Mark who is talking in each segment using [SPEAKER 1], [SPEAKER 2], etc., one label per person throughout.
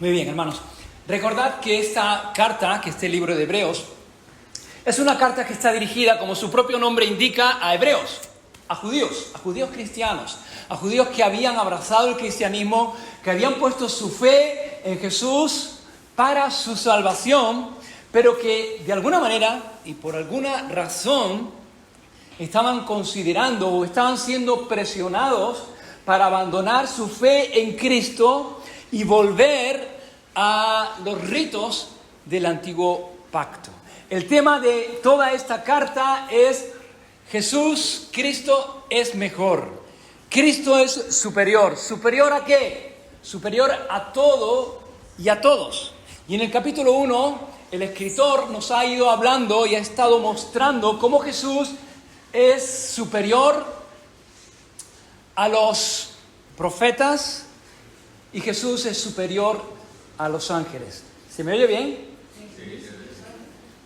[SPEAKER 1] Muy bien, hermanos. Recordad que esta carta, que este libro de Hebreos, es una carta que está dirigida, como su propio nombre indica, a hebreos, a judíos cristianos, a judíos que habían abrazado el cristianismo, que habían puesto su fe en Jesús para su salvación, pero que de alguna manera y por alguna razón estaban considerando o estaban siendo presionados para abandonar su fe en Cristo y volver a los ritos del antiguo pacto. El tema de toda esta carta es Jesús, Cristo es mejor. Cristo es superior. ¿Superior a qué? Superior a todo y a todos. Y en el capítulo 1, el escritor nos ha ido hablando y ha estado mostrando cómo Jesús es superior a los profetas y Jesús es superior a los ángeles. ¿Se me oye bien?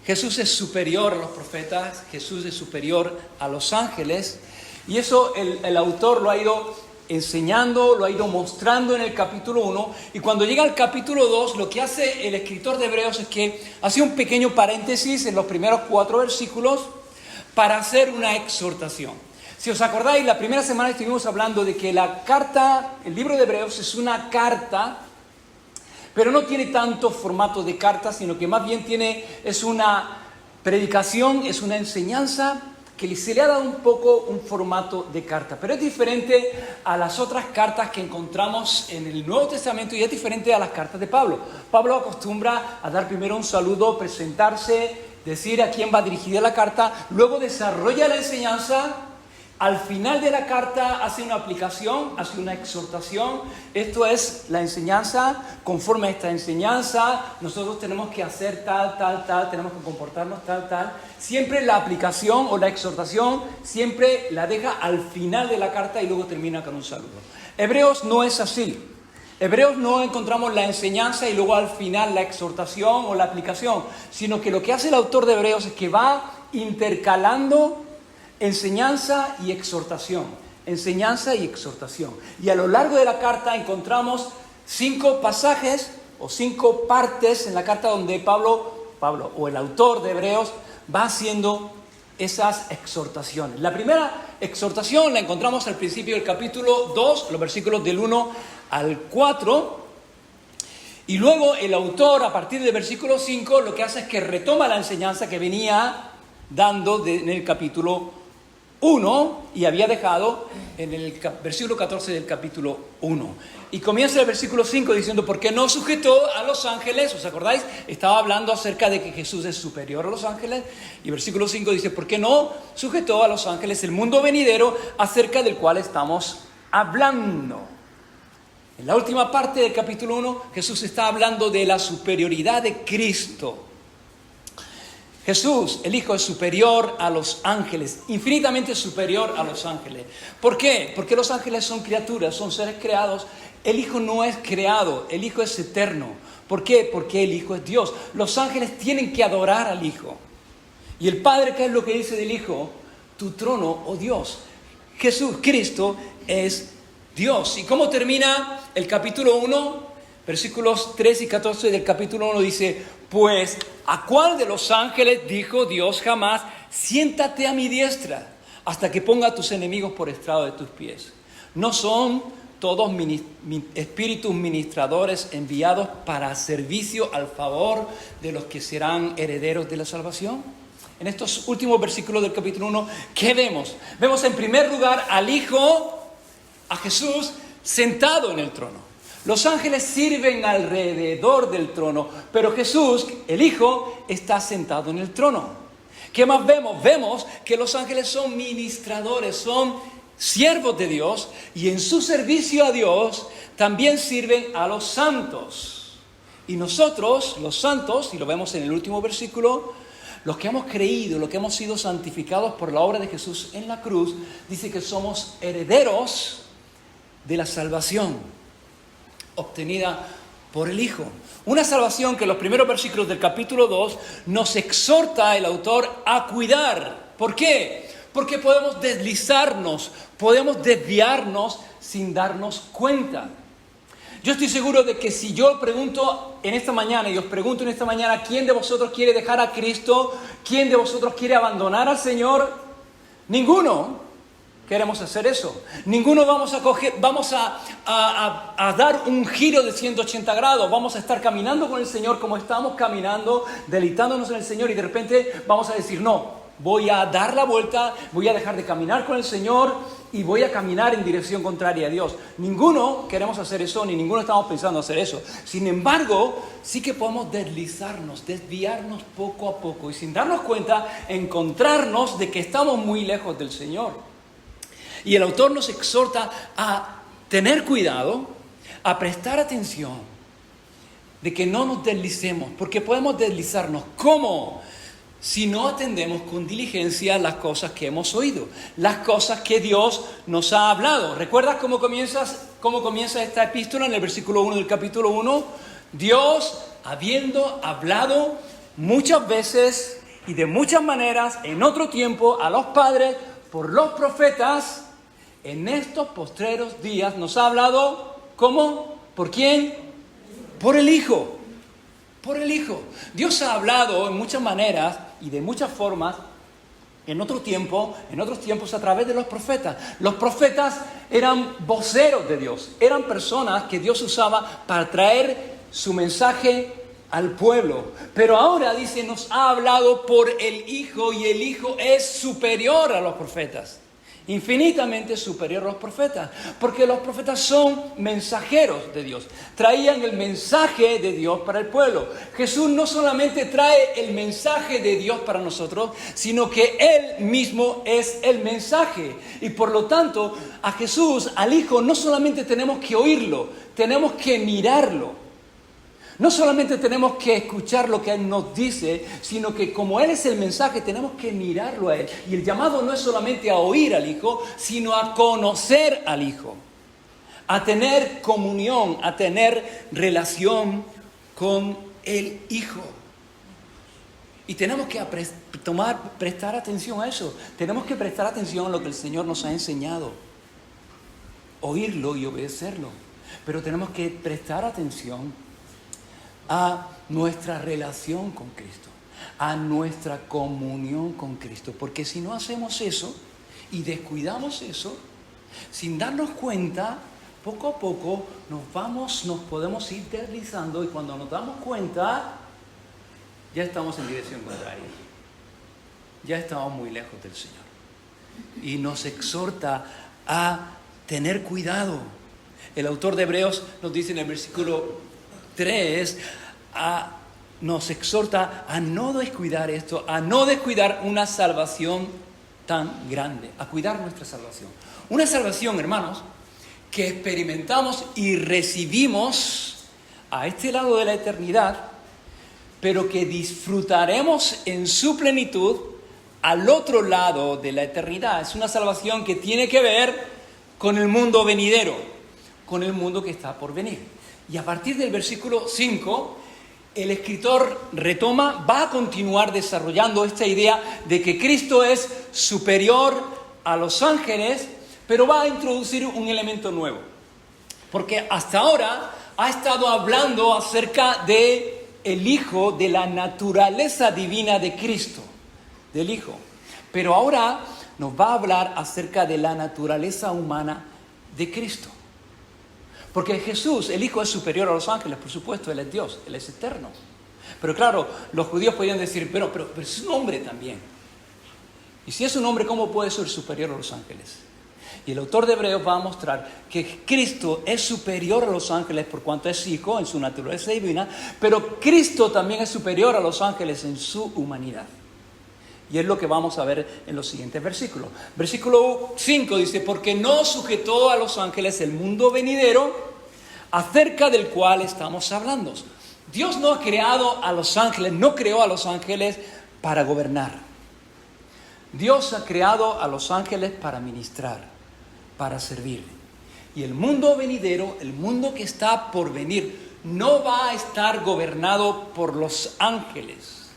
[SPEAKER 1] Jesús es superior a los profetas, Jesús es superior a los ángeles. Y eso el autor lo ha ido enseñando, lo ha ido mostrando en el capítulo 1. Y cuando llega al capítulo 2, lo que hace el escritor de Hebreos es que hace un pequeño paréntesis en los primeros 4 versículos para hacer una exhortación. Si os acordáis, la primera semana estuvimos hablando de que la carta, el libro de Hebreos es una carta, pero no tiene tanto formato de carta, sino que más bien es una predicación, es una enseñanza que se le ha dado un poco un formato de carta. Pero es diferente a las otras cartas que encontramos en el Nuevo Testamento y es diferente a las cartas de Pablo. Pablo acostumbra a dar primero un saludo, presentarse, decir a quién va dirigida la carta, luego desarrolla la enseñanza. Al final de la carta hace una aplicación, hace una exhortación. Esto es la enseñanza. Conforme a esta enseñanza, nosotros tenemos que hacer tal, tenemos que comportarnos tal. Siempre la aplicación o la exhortación, siempre la deja al final de la carta y luego termina con un saludo. Hebreos no es así. Hebreos no encontramos la enseñanza y luego al final la exhortación o la aplicación, sino que lo que hace el autor de Hebreos es que va intercalando enseñanza y exhortación, enseñanza y exhortación. Y a lo largo de la carta encontramos 5 pasajes o 5 partes en la carta donde Pablo o el autor de Hebreos va haciendo esas exhortaciones. La primera exhortación la encontramos al principio del capítulo 2, los versículos del 1 al 4. Y luego el autor, a partir del versículo 5, lo que hace es que retoma la enseñanza que venía dando en el capítulo 1 y había dejado en el versículo 14 del capítulo 1. Y comienza el versículo 5 diciendo, ¿por qué no sujetó a los ángeles? ¿Os acordáis? Estaba hablando acerca de que Jesús es superior a los ángeles. Y versículo 5 dice, ¿por qué no sujetó a los ángeles el mundo venidero acerca del cual estamos hablando? En la última parte del capítulo 1, Jesús está hablando de la superioridad de Cristo. Jesús, el Hijo, es superior a los ángeles, infinitamente superior a los ángeles. ¿Por qué? Porque los ángeles son criaturas, son seres creados. El Hijo no es creado, el Hijo es eterno. ¿Por qué? Porque el Hijo es Dios. Los ángeles tienen que adorar al Hijo. Y el Padre, ¿qué es lo que dice del Hijo? Tu trono, oh Dios. Jesús, Cristo, es Dios. ¿Y cómo termina el capítulo 1? Versículos 3 y 14 del capítulo 1 dice, pues, ¿a cuál de los ángeles dijo Dios jamás, siéntate a mi diestra, hasta que ponga a tus enemigos por estrado de tus pies? ¿No son todos espíritus ministradores enviados para servicio al favor de los que serán herederos de la salvación? En estos últimos versículos del capítulo 1, ¿qué vemos? Vemos en primer lugar al Hijo, a Jesús, sentado en el trono. Los ángeles sirven alrededor del trono, pero Jesús, el Hijo, está sentado en el trono. ¿Qué más vemos? Vemos que los ángeles son ministradores, son siervos de Dios, y en su servicio a Dios también sirven a los santos. Y nosotros, los santos, y lo vemos en el último versículo, los que hemos creído, los que hemos sido santificados por la obra de Jesús en la cruz, dice que somos herederos de la salvación obtenida por el Hijo. Una salvación que en los primeros versículos del capítulo 2 nos exhorta el autor a cuidar. ¿Por qué? Porque podemos deslizarnos, podemos desviarnos sin darnos cuenta. Yo estoy seguro de que si yo pregunto en esta mañana, y os pregunto en esta mañana, ¿quién de vosotros quiere dejar a Cristo? ¿Quién de vosotros quiere abandonar al Señor? Ninguno queremos hacer eso. Ninguno vamos a dar un giro de 180 grados. Vamos a estar caminando con el Señor como estamos caminando, deleitándonos en el Señor, y de repente vamos a decir, no, voy a dar la vuelta, voy a dejar de caminar con el Señor y voy a caminar en dirección contraria a Dios. Ninguno queremos hacer eso, ni ninguno estamos pensando hacer eso. Sin embargo, sí que podemos deslizarnos, desviarnos poco a poco y sin darnos cuenta, encontrarnos de que estamos muy lejos del Señor. Y el autor nos exhorta a tener cuidado, a prestar atención, de que no nos deslicemos, porque podemos deslizarnos. ¿Cómo? Si no atendemos con diligencia las cosas que hemos oído, las cosas que Dios nos ha hablado. ¿Recuerdas cómo comienza esta epístola en el versículo 1 del capítulo 1? Dios, habiendo hablado muchas veces y de muchas maneras en otro tiempo a los padres por los profetas, en estos postreros días nos ha hablado, ¿cómo? ¿Por quién? Por el Hijo. Por el Hijo. Dios ha hablado en muchas maneras y de muchas formas en otros tiempos a través de los profetas. Los profetas eran voceros de Dios, eran personas que Dios usaba para traer su mensaje al pueblo. Pero ahora dice, nos ha hablado por el Hijo, y el Hijo es superior a los profetas. Infinitamente superior a los profetas, porque los profetas son mensajeros de Dios, traían el mensaje de Dios para el pueblo. Jesús no solamente trae el mensaje de Dios para nosotros, sino que Él mismo es el mensaje. Y por lo tanto, a Jesús, al Hijo, no solamente tenemos que oírlo, tenemos que mirarlo. No solamente tenemos que escuchar lo que Él nos dice, sino que como Él es el mensaje, tenemos que mirarlo a Él. Y el llamado no es solamente a oír al Hijo, sino a conocer al Hijo, a tener comunión, a tener relación con el Hijo. Y tenemos que prestar atención a eso. Tenemos que prestar atención a lo que el Señor nos ha enseñado. Oírlo y obedecerlo. Pero tenemos que prestar atención a nuestra relación con Cristo, a nuestra comunión con Cristo. Porque si no hacemos eso y descuidamos eso, sin darnos cuenta, poco a poco nos podemos ir deslizando, y cuando nos damos cuenta, ya estamos en dirección contraria. Ya estamos muy lejos del Señor. Y nos exhorta a tener cuidado. El autor de Hebreos nos dice en el versículo 3, nos exhorta a no descuidar esto, a no descuidar una salvación tan grande, a cuidar nuestra salvación. Una salvación, hermanos, que experimentamos y recibimos a este lado de la eternidad, pero que disfrutaremos en su plenitud al otro lado de la eternidad. Es una salvación que tiene que ver con el mundo venidero, con el mundo que está por venir. Y a partir del versículo 5, el escritor va a continuar desarrollando esta idea de que Cristo es superior a los ángeles, pero va a introducir un elemento nuevo. Porque hasta ahora ha estado hablando acerca de el Hijo, de la naturaleza divina de Cristo, del Hijo. Pero ahora nos va a hablar acerca de la naturaleza humana de Cristo. Porque Jesús, el Hijo, es superior a los ángeles, por supuesto, Él es Dios, Él es eterno. Pero claro, los judíos podían decir, pero es un hombre también. Y si es un hombre, ¿cómo puede ser superior a los ángeles? Y el autor de Hebreos va a mostrar que Cristo es superior a los ángeles por cuanto es Hijo en su naturaleza divina, pero Cristo también es superior a los ángeles en su humanidad. Y es lo que vamos a ver en los siguientes versículos. Versículo 5 dice, porque no sujetó a los ángeles el mundo venidero acerca del cual estamos hablando. Dios no ha creado a los ángeles, no creó a los ángeles para gobernar. Dios ha creado a los ángeles para ministrar, para servir. Y el mundo venidero, el mundo que está por venir, no va a estar gobernado por los ángeles.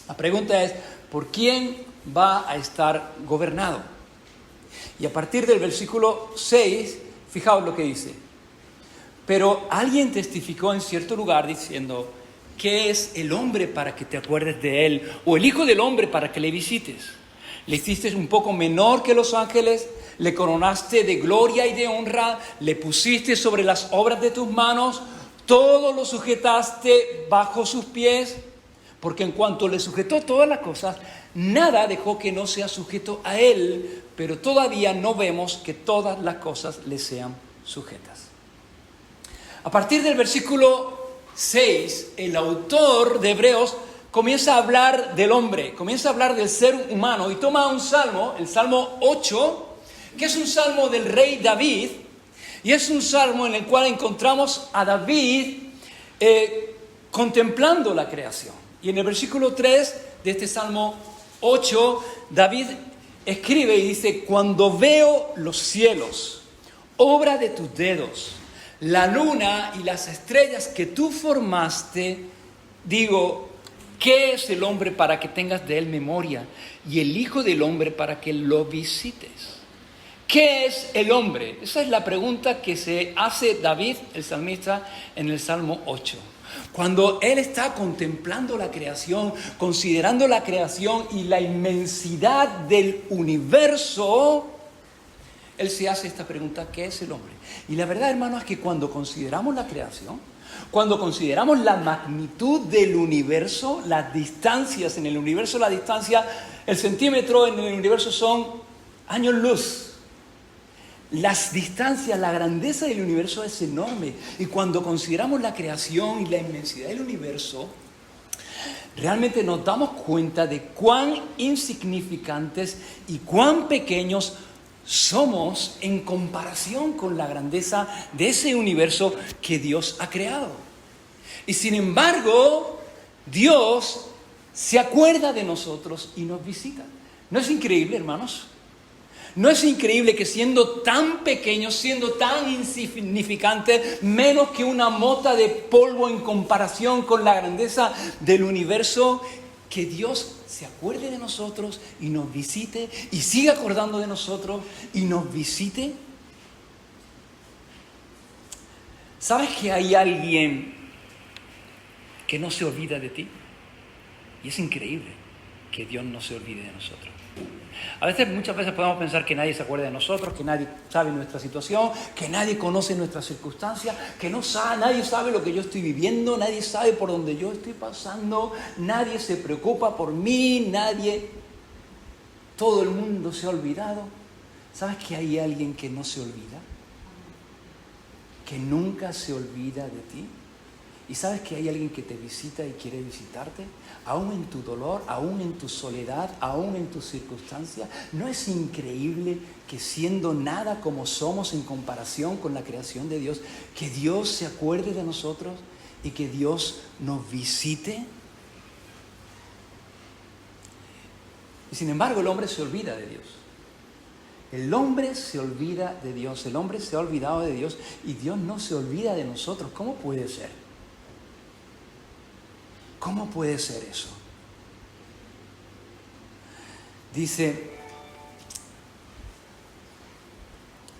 [SPEAKER 1] La pregunta es, ¿por quién va a estar gobernado? Y a partir del versículo 6, fijaos lo que dice. Pero alguien testificó en cierto lugar diciendo: ¿qué es el hombre para que te acuerdes de él? O el hijo del hombre para que le visites. Le hiciste un poco menor que los ángeles, le coronaste de gloria y de honra, le pusiste sobre las obras de tus manos, todo lo sujetaste bajo sus pies, porque en cuanto le sujetó todas las cosas, nada dejó que no sea sujeto a él, pero todavía no vemos que todas las cosas le sean sujetas. A partir del versículo 6, el autor de Hebreos comienza a hablar del hombre, comienza a hablar del ser humano y toma un salmo, el Salmo 8, que es un salmo del rey David, y es un salmo en el cual encontramos a David contemplando la creación. Y en el versículo 3 de este Salmo 8, David escribe y dice: cuando veo los cielos, obra de tus dedos, la luna y las estrellas que tú formaste, digo, ¿qué es el hombre para que tengas de él memoria? Y el hijo del hombre para que lo visites. ¿Qué es el hombre? Esa es la pregunta que se hace David, el salmista, en el Salmo 8. Cuando él está contemplando la creación, considerando la creación y la inmensidad del universo, él se hace esta pregunta: ¿qué es el hombre? Y la verdad, hermano, es que cuando consideramos la creación, cuando consideramos la magnitud del universo, las distancias en el universo, el centímetro en el universo son años luz. Las distancias, la grandeza del universo es enorme. Y cuando consideramos la creación y la inmensidad del universo, realmente nos damos cuenta de cuán insignificantes y cuán pequeños somos en comparación con la grandeza de ese universo que Dios ha creado. Y sin embargo, Dios se acuerda de nosotros y nos visita. ¿No es increíble, hermanos? ¿No es increíble que siendo tan pequeños, siendo tan insignificantes, menos que una mota de polvo en comparación con la grandeza del universo, que Dios se acuerde de nosotros y nos visite y siga acordando de nosotros y nos visite? ¿Sabes que hay alguien que no se olvida de ti? Y es increíble que Dios no se olvide de nosotros. Muchas veces podemos pensar que nadie se acuerda de nosotros, que nadie sabe nuestra situación, que nadie conoce nuestras circunstancias, que nadie sabe lo que yo estoy viviendo, nadie sabe por donde yo estoy pasando, nadie se preocupa por mí, todo el mundo se ha olvidado. ¿Sabes que hay alguien que no se olvida? Que nunca se olvida de ti. ¿Y sabes que hay alguien que te visita y quiere visitarte? Aún en tu dolor, aún en tu soledad, aún en tus circunstancias. ¿No es increíble que siendo nada como somos en comparación con la creación de Dios, que Dios se acuerde de nosotros y que Dios nos visite? Y sin embargo, el hombre se olvida de Dios. El hombre se olvida de Dios, el hombre se ha olvidado de Dios y Dios no se olvida de nosotros. ¿Cómo puede ser? ¿Cómo puede ser eso? Dice,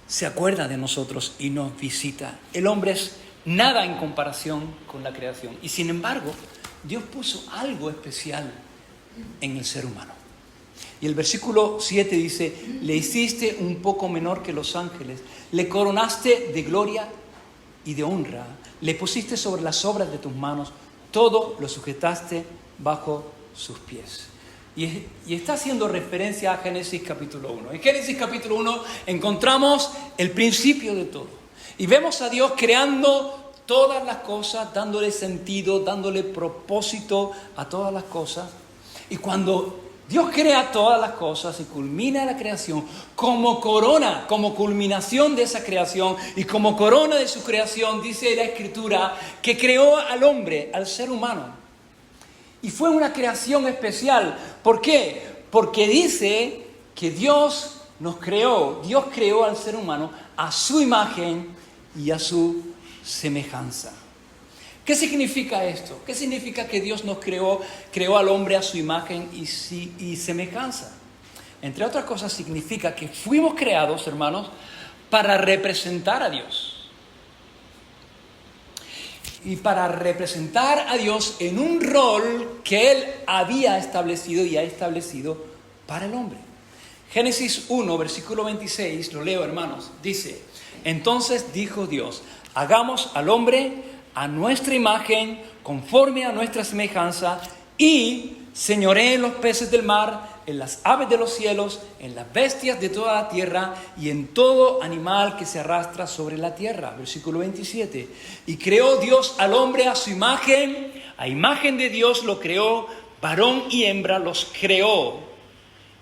[SPEAKER 1] se acuerda de nosotros y nos visita. El hombre es nada en comparación con la creación. Y sin embargo, Dios puso algo especial en el ser humano. Y el versículo 7 dice: le hiciste un poco menor que los ángeles, le coronaste de gloria y de honra, le pusiste sobre las obras de tus manos, todo lo sujetaste bajo sus pies. Y está haciendo referencia a Génesis capítulo 1. En Génesis capítulo 1 encontramos el principio de todo. Y vemos a Dios creando todas las cosas, dándole sentido, dándole propósito a todas las cosas. Y cuando Dios crea todas las cosas y culmina la creación, como corona, como culminación de esa creación y como corona de su creación, dice la Escritura que creó al hombre, al ser humano. Y fue una creación especial. ¿Por qué? Porque dice que Dios creó al ser humano a su imagen y a su semejanza. ¿Qué significa esto? ¿Qué significa que Dios nos creó al hombre a su imagen y semejanza? Entre otras cosas, significa que fuimos creados, hermanos, para representar a Dios. y para representar a Dios en un rol que Él había establecido y ha establecido para el hombre. Génesis 1, versículo 26, lo leo, hermanos, dice: entonces dijo Dios, hagamos al hombre a nuestra imagen, conforme a nuestra semejanza, y señoree en los peces del mar, en las aves de los cielos, en las bestias de toda la tierra y en todo animal que se arrastra sobre la tierra. Versículo 27. Y creó Dios al hombre a su imagen, a imagen de Dios lo creó, varón y hembra los creó.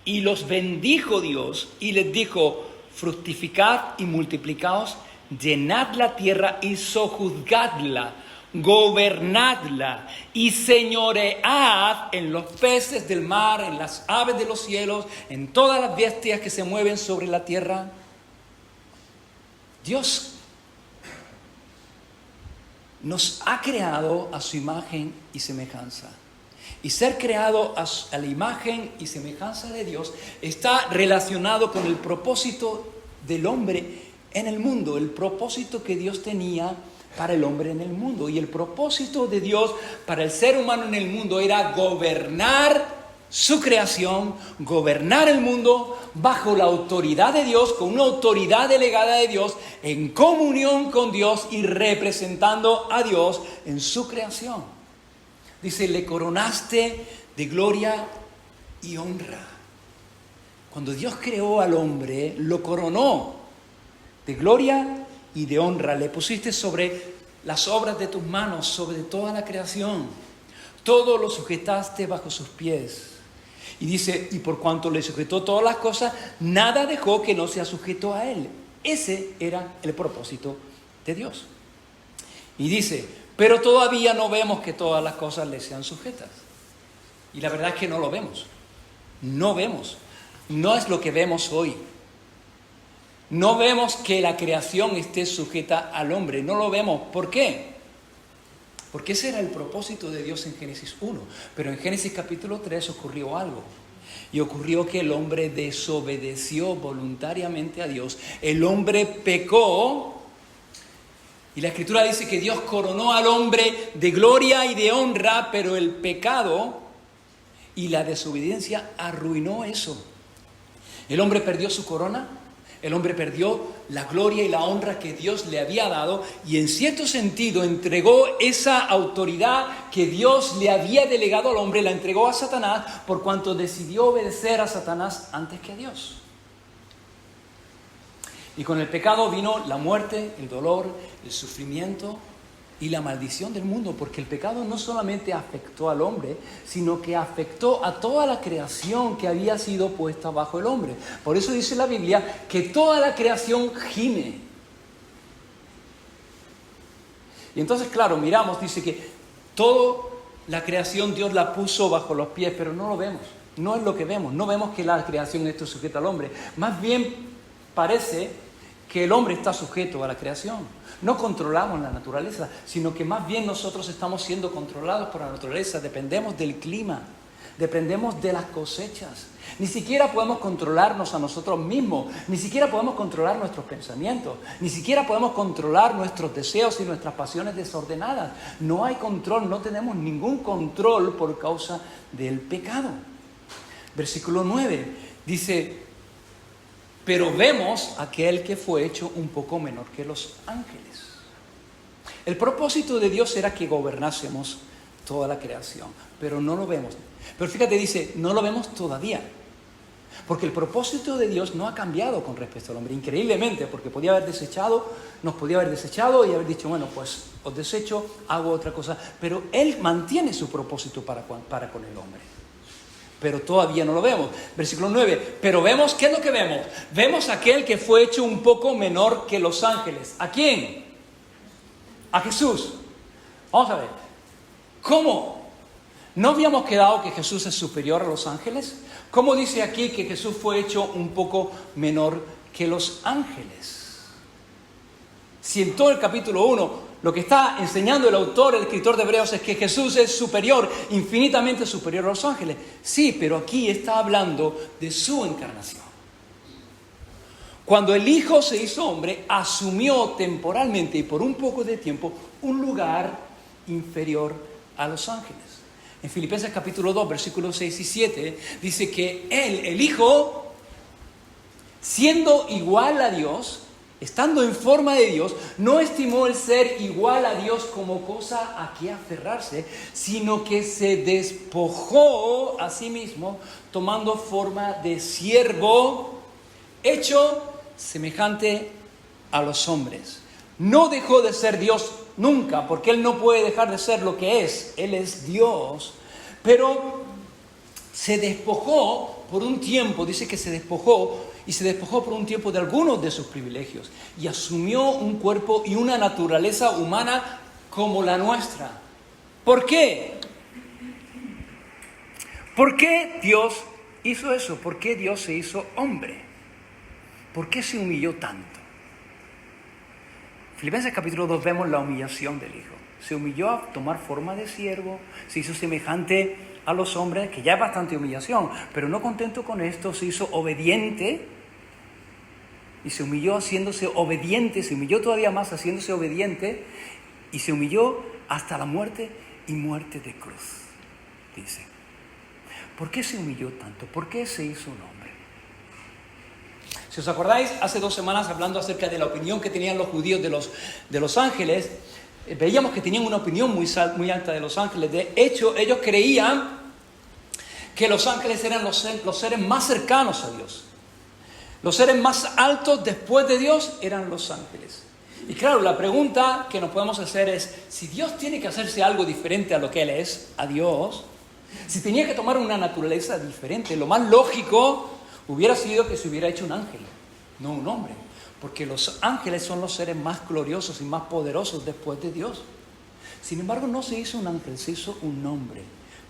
[SPEAKER 1] Y los bendijo Dios y les dijo: fructificad y multiplicaos, llenad la tierra y sojuzgadla, gobernadla y señoread en los peces del mar, en las aves de los cielos, en todas las bestias que se mueven sobre la tierra. Dios nos ha creado a su imagen y semejanza. Y ser creado a la imagen y semejanza de Dios está relacionado con el propósito del hombre en el mundo, el propósito que Dios tenía para el hombre en el mundo. Y el propósito de Dios para el ser humano en el mundo era gobernar su creación, gobernar el mundo bajo la autoridad de Dios, con una autoridad delegada de Dios, en comunión con Dios y representando a Dios en su creación. Dice: le coronaste de gloria y honra. Cuando Dios creó al hombre, lo coronó de gloria y de honra. Le pusiste sobre las obras de tus manos, sobre toda la creación. Todo lo sujetaste bajo sus pies. Y dice: y por cuanto le sujetó todas las cosas, nada dejó que no sea sujeto a él. Ese era el propósito de Dios. Y dice: pero todavía no vemos que todas las cosas le sean sujetas. Y la verdad es que no lo vemos. No vemos. No es lo que vemos hoy. No vemos que la creación esté sujeta al hombre. No lo vemos. ¿Por qué? Porque ese era el propósito de Dios en Génesis 1. Pero en Génesis capítulo 3 ocurrió algo. Y ocurrió que el hombre desobedeció voluntariamente a Dios. El hombre pecó. Y la Escritura dice que Dios coronó al hombre de gloria y de honra, pero el pecado y la desobediencia arruinó eso. El hombre perdió su corona, el hombre perdió la gloria y la honra que Dios le había dado, y en cierto sentido entregó esa autoridad que Dios le había delegado al hombre, la entregó a Satanás, por cuanto decidió obedecer a Satanás antes que a Dios. Y con el pecado vino la muerte, el dolor, el sufrimiento y la maldición del mundo, porque el pecado no solamente afectó al hombre, sino que afectó a toda la creación que había sido puesta bajo el hombre. Por eso dice la Biblia que toda la creación gime. Y entonces, claro, miramos, dice que toda la creación Dios la puso bajo los pies, pero no lo vemos. No es lo que vemos. No vemos que la creación esté sujeta al hombre. Más bien parece que el hombre está sujeto a la creación. No controlamos la naturaleza, sino que más bien nosotros estamos siendo controlados por la naturaleza. Dependemos del clima, dependemos de las cosechas. Ni siquiera podemos controlarnos a nosotros mismos, ni siquiera podemos controlar nuestros pensamientos, ni siquiera podemos controlar nuestros deseos y nuestras pasiones desordenadas. No hay control, no tenemos ningún control por causa del pecado. Versículo 9 dice: pero vemos aquel que fue hecho un poco menor que los ángeles. El propósito de Dios era que gobernásemos toda la creación, pero no lo vemos. Pero fíjate, dice, no lo vemos todavía. Porque el propósito de Dios no ha cambiado con respecto al hombre, increíblemente, porque nos podía haber desechado y haber dicho: bueno, pues os desecho, hago otra cosa. Pero Él mantiene su propósito para con el hombre. Pero todavía no lo vemos. Versículo 9. Pero vemos, ¿qué es lo que vemos? Vemos aquel que fue hecho un poco menor que los ángeles. ¿A quién? A Jesús. Vamos a ver. ¿Cómo? ¿No habíamos quedado que Jesús es superior a los ángeles? ¿Cómo dice aquí que Jesús fue hecho un poco menor que los ángeles? Si en todo el capítulo 1... lo que está enseñando el autor, el escritor de Hebreos, es que Jesús es superior, infinitamente superior a los ángeles. Sí, pero aquí está hablando de su encarnación. Cuando el Hijo se hizo hombre, asumió temporalmente y por un poco de tiempo un lugar inferior a los ángeles. En Filipenses capítulo 2, versículos 6 y 7, dice que Él, el Hijo, siendo igual a Dios, estando en forma de Dios, no estimó el ser igual a Dios como cosa a que aferrarse, sino que se despojó a sí mismo, tomando forma de siervo, hecho semejante a los hombres. No dejó de ser Dios nunca, porque Él no puede dejar de ser lo que es. Él es Dios, pero se despojó por un tiempo, dice que se despojó por un tiempo de algunos de sus privilegios y asumió un cuerpo y una naturaleza humana como la nuestra. ¿Por qué? ¿Por qué Dios hizo eso? ¿Por qué Dios se hizo hombre? ¿Por qué se humilló tanto? Filipenses capítulo 2 vemos la humillación del Hijo. Se humilló a tomar forma de siervo, se hizo semejante a los hombres, que ya es bastante humillación, pero no contento con esto, se hizo obediente y se humilló haciéndose obediente, se humilló todavía más haciéndose obediente y se humilló hasta la muerte y muerte de cruz, dice. ¿Por qué se humilló tanto? ¿Por qué se hizo un hombre? Si os acordáis, hace 2 semanas hablando acerca de la opinión que tenían los judíos de los ángeles, veíamos que tenían una opinión muy alta de los ángeles. De hecho, ellos creían que los ángeles eran los seres más cercanos a Dios. Los seres más altos después de Dios eran los ángeles. Y claro, la pregunta que nos podemos hacer es, si Dios tiene que hacerse algo diferente a lo que Él es, a Dios, si tenía que tomar una naturaleza diferente, lo más lógico hubiera sido que se hubiera hecho un ángel, no un hombre. Porque los ángeles son los seres más gloriosos y más poderosos después de Dios. Sin embargo, no se hizo un ángel, se hizo un hombre.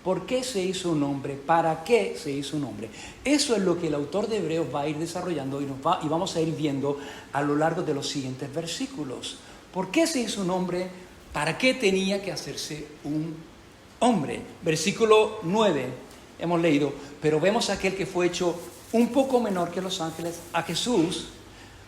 [SPEAKER 1] ¿Por qué se hizo un hombre? ¿Para qué se hizo un hombre? Eso es lo que el autor de Hebreos va a ir desarrollando y vamos a ir viendo a lo largo de los siguientes versículos. ¿Por qué se hizo un hombre? ¿Para qué tenía que hacerse un hombre? Versículo 9, hemos leído, pero vemos a aquel que fue hecho un poco menor que los ángeles, a Jesús,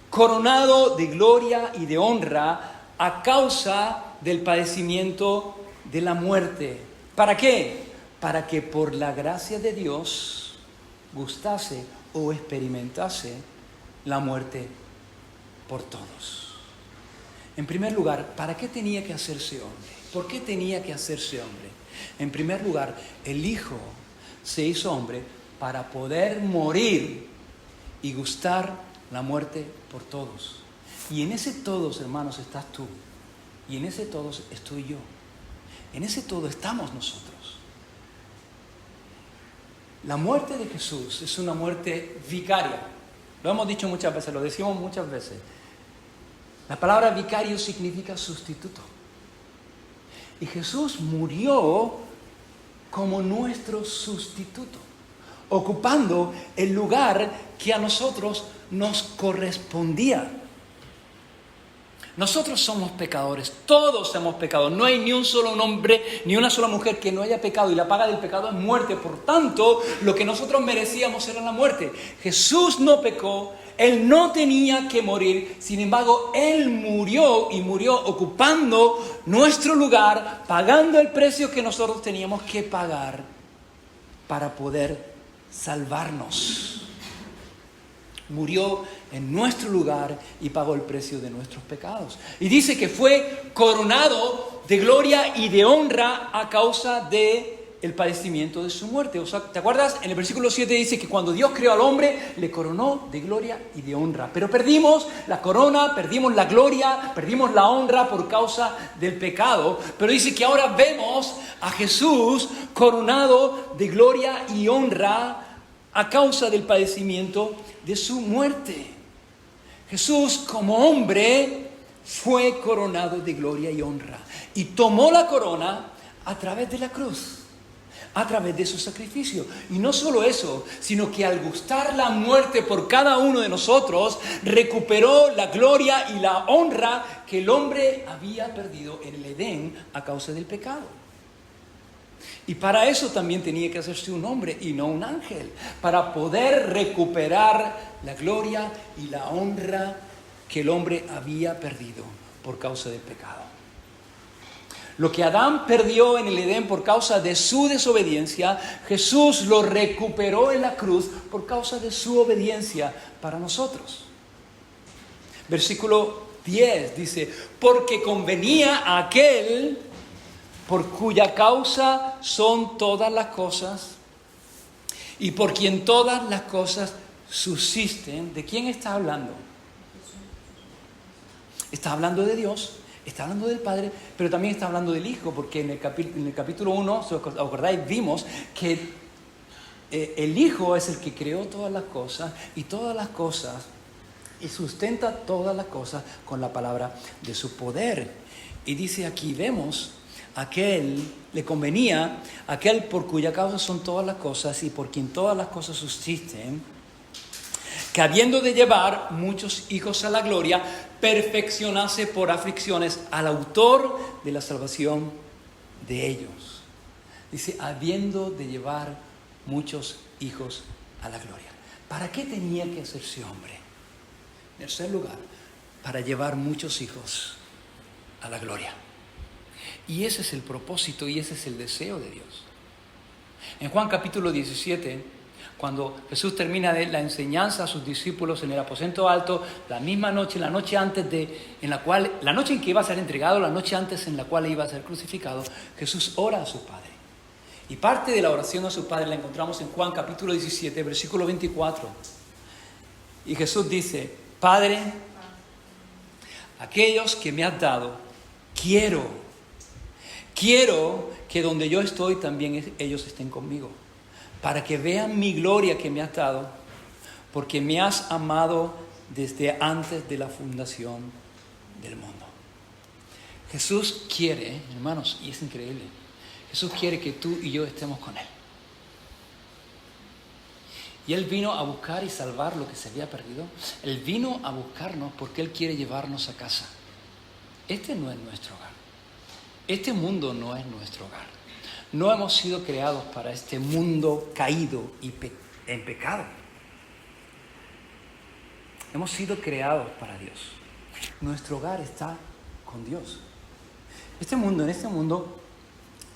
[SPEAKER 1] coronado de gloria y de honra a causa del padecimiento de la muerte. ¿Para qué? Para que por la gracia de Dios gustase o experimentase la muerte por todos. En primer lugar, ¿para qué tenía que hacerse hombre? ¿Por qué tenía que hacerse hombre? En primer lugar, el Hijo se hizo hombre para poder morir y gustar la muerte por todos. Y en ese todos, hermanos, estás tú. Y en ese todos estoy yo. En ese todo estamos nosotros. La muerte de Jesús es una muerte vicaria. Lo hemos dicho muchas veces, lo decimos muchas veces. La palabra vicario significa sustituto. Y Jesús murió como nuestro sustituto, ocupando el lugar que a nosotros nos correspondía. Nosotros somos pecadores, todos hemos pecado. No hay ni un solo hombre, ni una sola mujer que no haya pecado, y la paga del pecado es muerte. Por tanto, lo que nosotros merecíamos era la muerte. Jesús no pecó, Él no tenía que morir. Sin embargo, Él murió y murió ocupando nuestro lugar, pagando el precio que nosotros teníamos que pagar para poder salvarnos. Murió en nuestro lugar y pagó el precio de nuestros pecados. Y dice que fue coronado de gloria y de honra a causa del padecimiento de su muerte. O sea, ¿te acuerdas? En el versículo 7 dice que cuando Dios creó al hombre, le coronó de gloria y de honra. Pero perdimos la corona, perdimos la gloria, perdimos la honra por causa del pecado. Pero dice que ahora vemos a Jesús coronado de gloria y honra a causa del padecimiento de su muerte. Jesús, como hombre, fue coronado de gloria y honra. Y tomó la corona a través de la cruz, a través de su sacrificio. Y no solo eso, sino que al gustar la muerte por cada uno de nosotros, recuperó la gloria y la honra que el hombre había perdido en el Edén a causa del pecado. Y para eso también tenía que hacerse un hombre y no un ángel, para poder recuperar la gloria y la honra que el hombre había perdido por causa del pecado. Lo que Adán perdió en el Edén por causa de su desobediencia, Jesús lo recuperó en la cruz por causa de su obediencia para nosotros. Versículo 10 dice, porque convenía a aquel por cuya causa son todas las cosas y por quien todas las cosas subsisten. ¿De quién está hablando? Está hablando de Dios, está hablando del Padre, pero también está hablando del Hijo, porque en el capítulo 1, si os acordáis, vimos que el Hijo es el que creó todas las cosas y todas las cosas, y sustenta todas las cosas con la palabra de su poder. Y dice aquí, vemos, le convenía, aquel por cuya causa son todas las cosas y por quien todas las cosas subsisten, que habiendo de llevar muchos hijos a la gloria, perfeccionase por aflicciones al autor de la salvación de ellos. Dice, habiendo de llevar muchos hijos a la gloria. ¿Para qué tenía que hacerse hombre? En tercer lugar, para llevar muchos hijos a la gloria. Y ese es el propósito y ese es el deseo de Dios. En Juan capítulo 17, cuando Jesús termina de la enseñanza a sus discípulos en el aposento alto, la misma noche, la noche en que iba a ser entregado, la noche antes en la cual iba a ser crucificado, Jesús ora a su Padre. Y parte de la oración a su Padre la encontramos en Juan capítulo 17, versículo 24. Y Jesús dice, Padre, aquellos que me has dado, quiero que donde yo estoy también ellos estén conmigo, para que vean mi gloria que me has dado, porque me has amado desde antes de la fundación del mundo. Jesús quiere, hermanos, y es increíble, Jesús quiere que tú y yo estemos con Él. Y Él vino a buscar y salvar lo que se había perdido. Él vino a buscarnos porque Él quiere llevarnos a casa. Este no es nuestro hogar. Este mundo no es nuestro hogar. No hemos sido creados para este mundo caído y en pecado. Hemos sido creados para Dios. Nuestro hogar está con Dios. En este mundo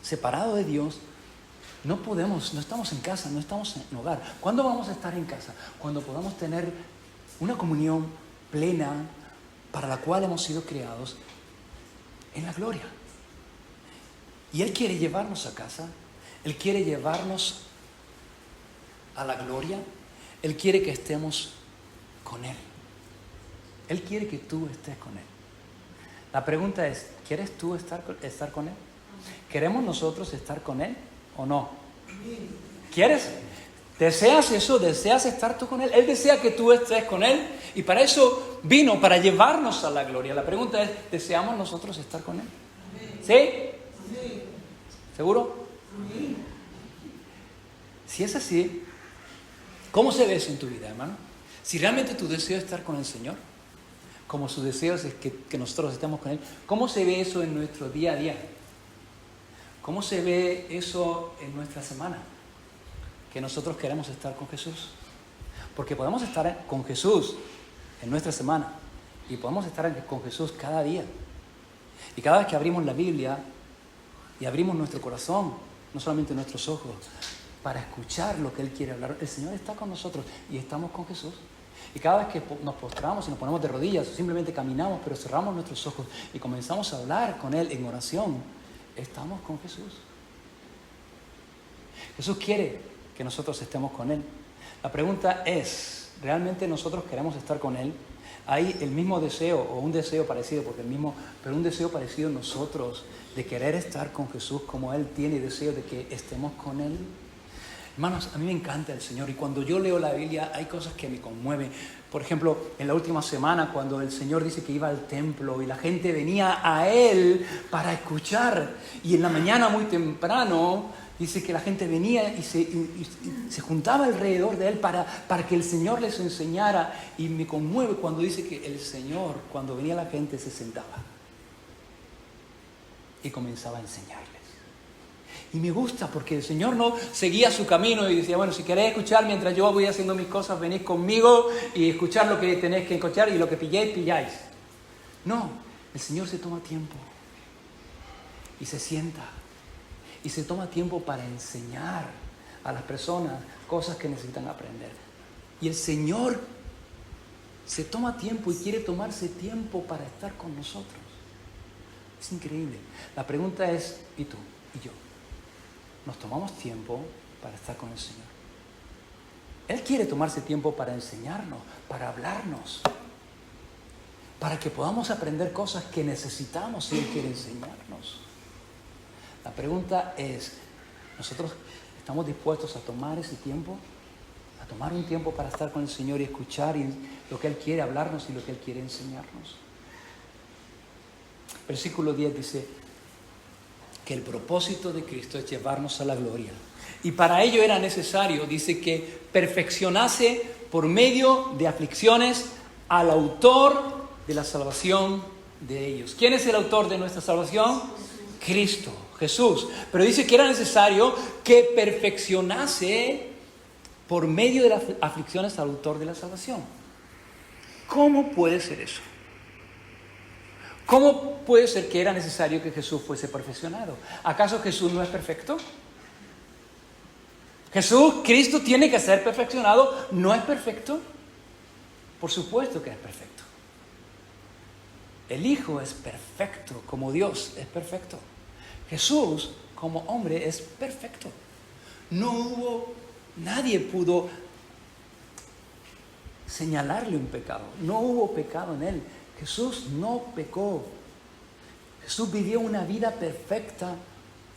[SPEAKER 1] separado de Dios, no estamos en casa, no estamos en hogar. ¿Cuándo vamos a estar en casa? Cuando podamos tener una comunión plena para la cual hemos sido creados en la gloria. Y Él quiere llevarnos a casa, Él quiere llevarnos a la gloria, Él quiere que estemos con Él. Él quiere que tú estés con Él. La pregunta es, ¿quieres tú estar con Él? ¿Queremos nosotros estar con Él o no? ¿Quieres? ¿Deseas eso? ¿Deseas estar tú con Él? Él desea que tú estés con Él y para eso vino, para llevarnos a la gloria. La pregunta es, ¿deseamos nosotros estar con Él? ¿Sí? ¿Seguro? Si es así, ¿cómo se ve eso en tu vida, hermano? Si realmente tu deseo es estar con el Señor, como su deseo es que nosotros estemos con Él, ¿cómo se ve eso en nuestro día a día? ¿Cómo se ve eso en nuestra semana? Que nosotros queremos estar con Jesús. Porque podemos estar con Jesús en nuestra semana y podemos estar con Jesús cada día. Y cada vez que abrimos la Biblia y abrimos nuestro corazón, no solamente nuestros ojos, para escuchar lo que Él quiere hablar, el Señor está con nosotros y estamos con Jesús. Y cada vez que nos postramos y nos ponemos de rodillas o simplemente caminamos, pero cerramos nuestros ojos y comenzamos a hablar con Él en oración, estamos con Jesús. Jesús quiere que nosotros estemos con Él. La pregunta es, ¿realmente nosotros queremos estar con Él? Hay el mismo deseo, o un deseo parecido, pero un deseo parecido en nosotros de querer estar con Jesús como Él tiene deseo de que estemos con Él. Hermanos, a mí me encanta el Señor y cuando yo leo la Biblia hay cosas que me conmueven. Por ejemplo, en la última semana cuando el Señor dice que iba al templo y la gente venía a Él para escuchar y en la mañana muy temprano dice que la gente venía y se juntaba alrededor de Él para que el Señor les enseñara y me conmueve cuando dice que el Señor, cuando venía la gente, se sentaba y comenzaba a enseñarles. Y me gusta porque el Señor no seguía su camino y decía, bueno, si queréis escuchar mientras yo voy haciendo mis cosas, venid conmigo y escuchar lo que tenéis que escuchar y lo que pilláis. No, el Señor se toma tiempo y se sienta y se toma tiempo para enseñar a las personas cosas que necesitan aprender. Y el Señor se toma tiempo y quiere tomarse tiempo para estar con nosotros. Es increíble. La pregunta es, ¿y tú y yo? ¿Nos tomamos tiempo para estar con el Señor? Él quiere tomarse tiempo para enseñarnos, para hablarnos, para que podamos aprender cosas que necesitamos y Él quiere enseñarnos. La pregunta es, ¿nosotros estamos dispuestos a tomar ese tiempo? A tomar un tiempo para estar con el Señor y escuchar lo que Él quiere hablarnos y lo que Él quiere enseñarnos. Versículo 10 dice que el propósito de Cristo es llevarnos a la gloria. Y para ello era necesario, dice, que perfeccionase por medio de aflicciones al autor de la salvación de ellos. ¿Quién es el autor de nuestra salvación? Cristo, Jesús. Pero dice que era necesario que perfeccionase por medio de las aflicciones al autor de la salvación. ¿Cómo puede ser eso? ¿Cómo puede ser que era necesario que Jesús fuese perfeccionado? ¿Acaso Jesús no es perfecto? Jesús, Cristo, tiene que ser perfeccionado. ¿No es perfecto? Por supuesto que es perfecto. El Hijo es perfecto, como Dios es perfecto. Jesús, como hombre, es perfecto. Nadie pudo señalarle un pecado. No hubo pecado en Él. Jesús no pecó. Jesús vivió una vida perfecta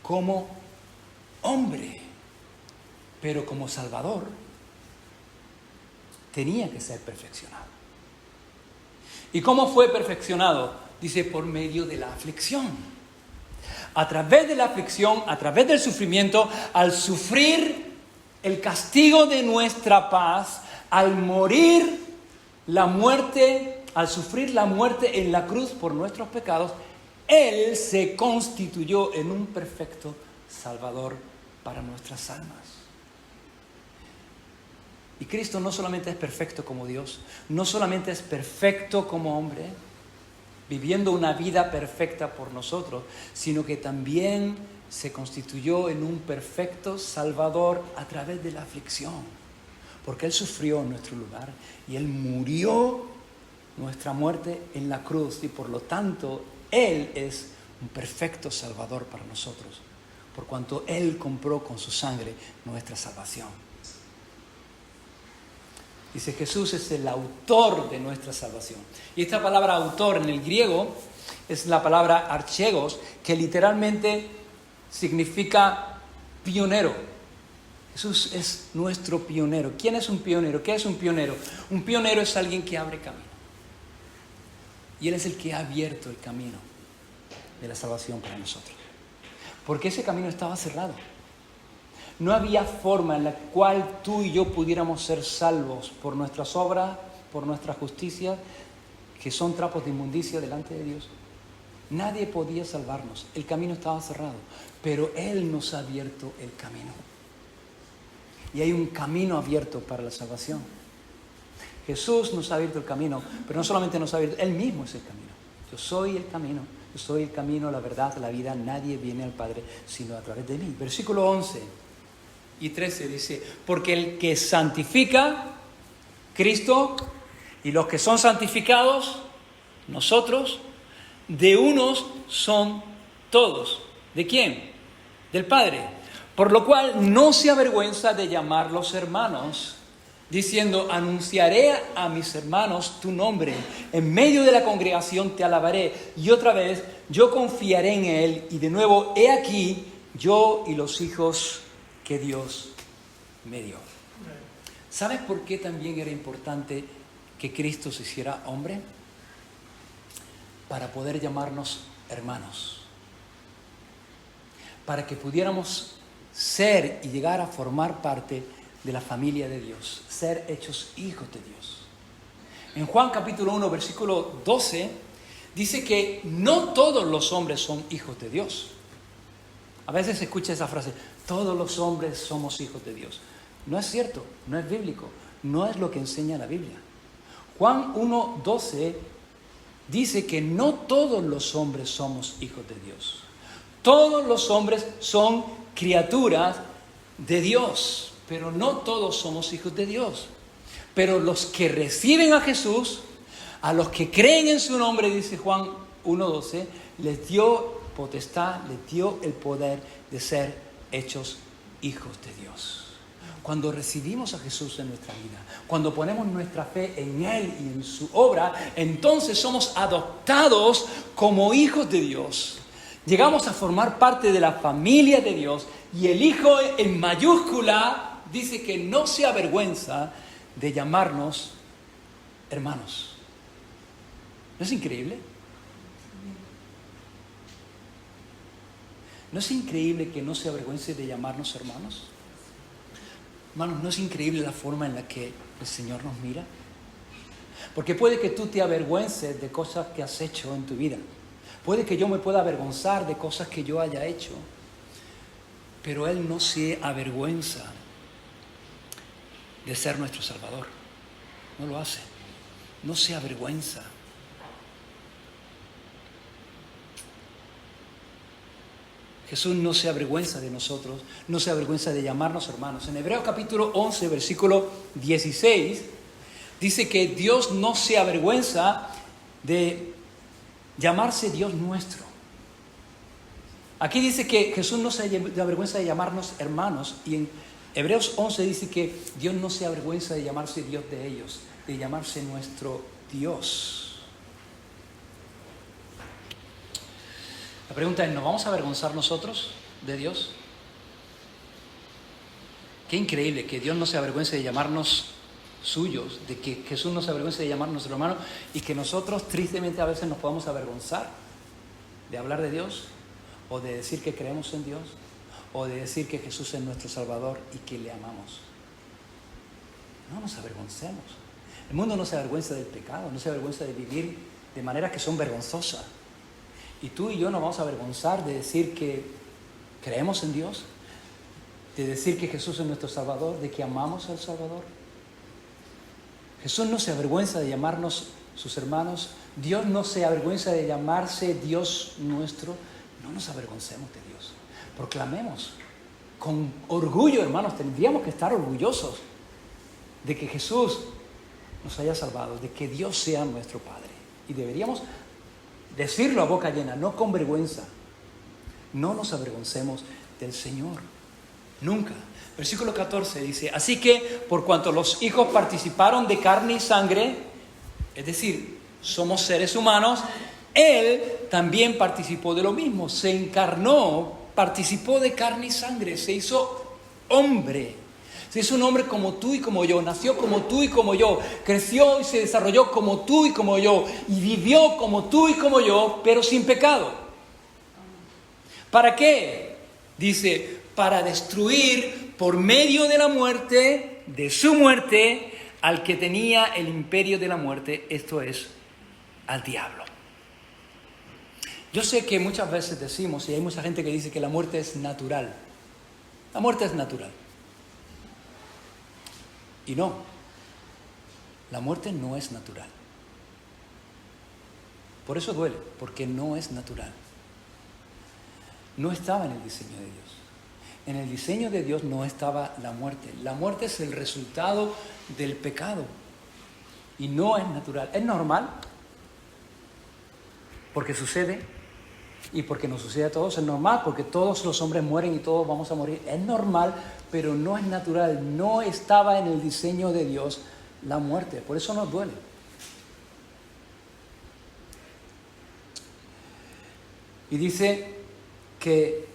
[SPEAKER 1] como hombre. Pero como Salvador, tenía que ser perfeccionado. ¿Y cómo fue perfeccionado? Dice, por medio de la aflicción. A través de la aflicción, a través del sufrimiento, al sufrir el castigo de nuestra paz, al morir la muerte, al sufrir la muerte en la cruz por nuestros pecados, Él se constituyó en un perfecto Salvador para nuestras almas. Y Cristo no solamente es perfecto como Dios, no solamente es perfecto como hombre, viviendo una vida perfecta por nosotros, sino que también se constituyó en un perfecto Salvador a través de la aflicción. Porque Él sufrió en nuestro lugar y Él murió nuestra muerte en la cruz. Y por lo tanto, Él es un perfecto Salvador para nosotros, por cuanto Él compró con su sangre nuestra salvación. Dice, Jesús es el autor de nuestra salvación. Y esta palabra autor en el griego es la palabra archegos, que literalmente significa pionero. Jesús es nuestro pionero. ¿Quién es un pionero? ¿Qué es un pionero? Un pionero es alguien que abre camino. Y Él es el que ha abierto el camino de la salvación para nosotros. Porque ese camino estaba cerrado. No había forma en la cual tú y yo pudiéramos ser salvos por nuestras obras, por nuestra justicia, que son trapos de inmundicia delante de Dios. Nadie podía salvarnos. El camino estaba cerrado. Pero Él nos ha abierto el camino. Y hay un camino abierto para la salvación. Jesús nos ha abierto el camino, pero no solamente nos ha abierto, Él mismo es el camino. Yo soy el camino, yo soy el camino, la verdad, la vida. Nadie viene al Padre sino a través de mí. Versículo 11 y 13 dice, porque el que santifica, Cristo, y los que son santificados, nosotros, de unos son todos. ¿De quién? Del Padre. Por lo cual no se avergüenza de llamarlos hermanos, diciendo, anunciaré a mis hermanos tu nombre, en medio de la congregación te alabaré, y otra vez yo confiaré en Él, y de nuevo, he aquí, yo y los hijos que Dios me dio. ¿Sabes por qué también era importante que Cristo se hiciera hombre? Para poder llamarnos hermanos, para que pudiéramos ser y llegar a formar parte de la familia de Dios, ser hechos hijos de Dios. En Juan capítulo 1, versículo 12, dice que no todos los hombres son hijos de Dios. A veces se escucha esa frase, todos los hombres somos hijos de Dios. No es cierto, no es bíblico, no es lo que enseña la Biblia. Juan 1, 12 dice que no todos los hombres somos hijos de Dios. Todos los hombres son criaturas de Dios, pero no todos somos hijos de Dios. Pero los que reciben a Jesús, a los que creen en su nombre, dice Juan 1:12, les dio potestad, les dio el poder de ser hechos hijos de Dios. Cuando recibimos a Jesús en nuestra vida, cuando ponemos nuestra fe en Él y en su obra, entonces somos adoptados como hijos de Dios. Llegamos a formar parte de la familia de Dios y el Hijo en mayúscula dice que no se avergüenza de llamarnos hermanos. ¿No es increíble? ¿No es increíble que no se avergüence de llamarnos hermanos? Hermanos, ¿no es increíble la forma en la que el Señor nos mira? Porque puede que tú te avergüences de cosas que has hecho en tu vida. Puede que yo me pueda avergonzar de cosas que yo haya hecho. Pero Él no se avergüenza de ser nuestro Salvador. No lo hace. No se avergüenza. Jesús no se avergüenza de nosotros, no se avergüenza de llamarnos hermanos. En Hebreos capítulo 11, versículo 16, dice que Dios no se avergüenza de llamarse Dios nuestro. Aquí dice que Jesús no se avergüenza de llamarnos hermanos, y en Hebreos 11 dice que Dios no se avergüenza de llamarse Dios de ellos, de llamarse nuestro Dios. La pregunta es, ¿nos vamos a avergonzar nosotros de Dios? Qué increíble que Dios no se avergüence de llamarnos suyos, de que Jesús no se avergüence de llamarnos nuestro hermano, y que nosotros tristemente a veces nos podamos avergonzar de hablar de Dios, o de decir que creemos en Dios, o de decir que Jesús es nuestro Salvador y que le amamos. No nos avergoncemos. El mundo no se avergüenza del pecado, no se avergüenza de vivir de maneras que son vergonzosas. Y tú y yo nos vamos a avergonzar de decir que creemos en Dios, de decir que Jesús es nuestro Salvador, de que amamos al Salvador. Jesús no se avergüenza de llamarnos sus hermanos. Dios no se avergüenza de llamarse Dios nuestro. No nos avergoncemos de Dios. Proclamemos con orgullo, hermanos, tendríamos que estar orgullosos de que Jesús nos haya salvado, de que Dios sea nuestro Padre. Y deberíamos decirlo a boca llena, no con vergüenza. No nos avergoncemos del Señor. Nunca. Versículo 14 dice, así que por cuanto los hijos participaron de carne y sangre, es decir, somos seres humanos, Él también participó de lo mismo. Se encarnó, participó de carne y sangre, se hizo hombre. Se hizo un hombre como tú y como yo, nació como tú y como yo, creció y se desarrolló como tú y como yo, y vivió como tú y como yo, pero sin pecado. ¿Para qué? Dice, para destruir por medio de la muerte, de su muerte, al que tenía el imperio de la muerte, esto es, al diablo. Yo sé que muchas veces decimos, y hay mucha gente que dice que la muerte es natural. La muerte es natural. Y no, la muerte no es natural. Por eso duele, porque no es natural. No estaba en el diseño de Dios. En el diseño de Dios no estaba la muerte. La muerte es el resultado del pecado. Y no es natural. Es normal, porque sucede, y porque nos sucede a todos. Es normal, porque todos los hombres mueren y todos vamos a morir. Es normal, pero no es natural. No estaba en el diseño de Dios la muerte. Por eso nos duele. Y dice que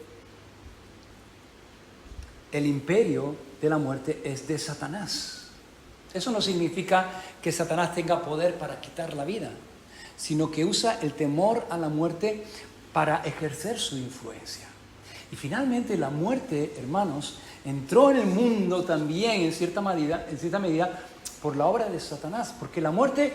[SPEAKER 1] el imperio de la muerte es de Satanás. Eso no significa que Satanás tenga poder para quitar la vida, sino que usa el temor a la muerte para ejercer su influencia. Y finalmente la muerte, hermanos, entró en el mundo también en cierta medida por la obra de Satanás. Porque la muerte,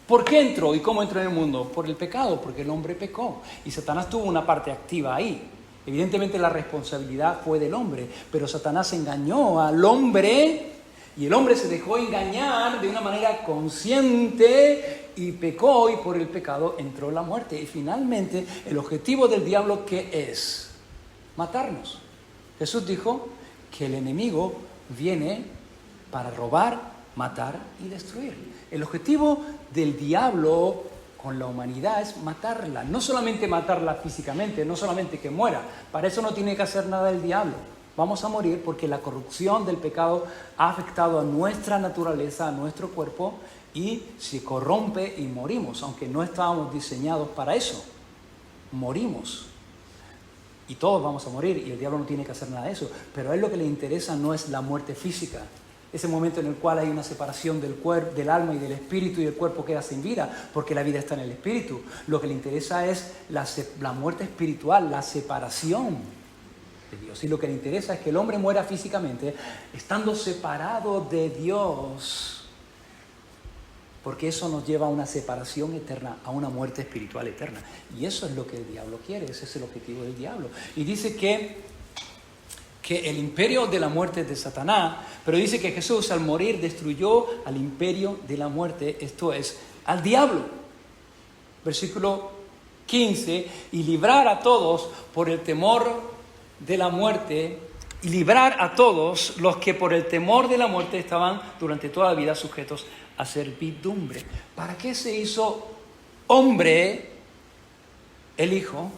[SPEAKER 1] ¿por qué entró y cómo entró en el mundo? Por el pecado, porque el hombre pecó. Y Satanás tuvo una parte activa ahí. Evidentemente la responsabilidad fue del hombre, pero Satanás engañó al hombre y el hombre se dejó engañar de una manera consciente y pecó, y por el pecado entró la muerte. Y finalmente el objetivo del diablo, ¿qué es? matarnos. Jesús dijo que el enemigo viene para robar, matar y destruir. El objetivo del diablo con la humanidad es matarla. No solamente matarla físicamente, no solamente que muera. Para eso no tiene que hacer nada el diablo. Vamos a morir porque la corrupción del pecado ha afectado a nuestra naturaleza, a nuestro cuerpo, y se corrompe y morimos, aunque no estábamos diseñados para eso. Morimos. Y todos vamos a morir y el diablo no tiene que hacer nada de eso. Pero a él lo que le interesa no es la muerte física. Ese momento en el cual hay una separación del alma y del espíritu y el cuerpo queda sin vida, porque la vida está en el espíritu. Lo que le interesa es la muerte espiritual, la separación de Dios. Y lo que le interesa es que el hombre muera físicamente, estando separado de Dios. Porque eso nos lleva a una separación eterna, a una muerte espiritual eterna. Y eso es lo que el diablo quiere, ese es el objetivo del diablo. Y dice que el imperio de la muerte es de Satanás, pero dice que Jesús al morir destruyó al imperio de la muerte, esto es, al diablo. Versículo 15, y librar a todos por el temor de la muerte, y librar a todos los que por el temor de la muerte estaban durante toda la vida sujetos a servidumbre. ¿Para qué se hizo hombre el Hijo?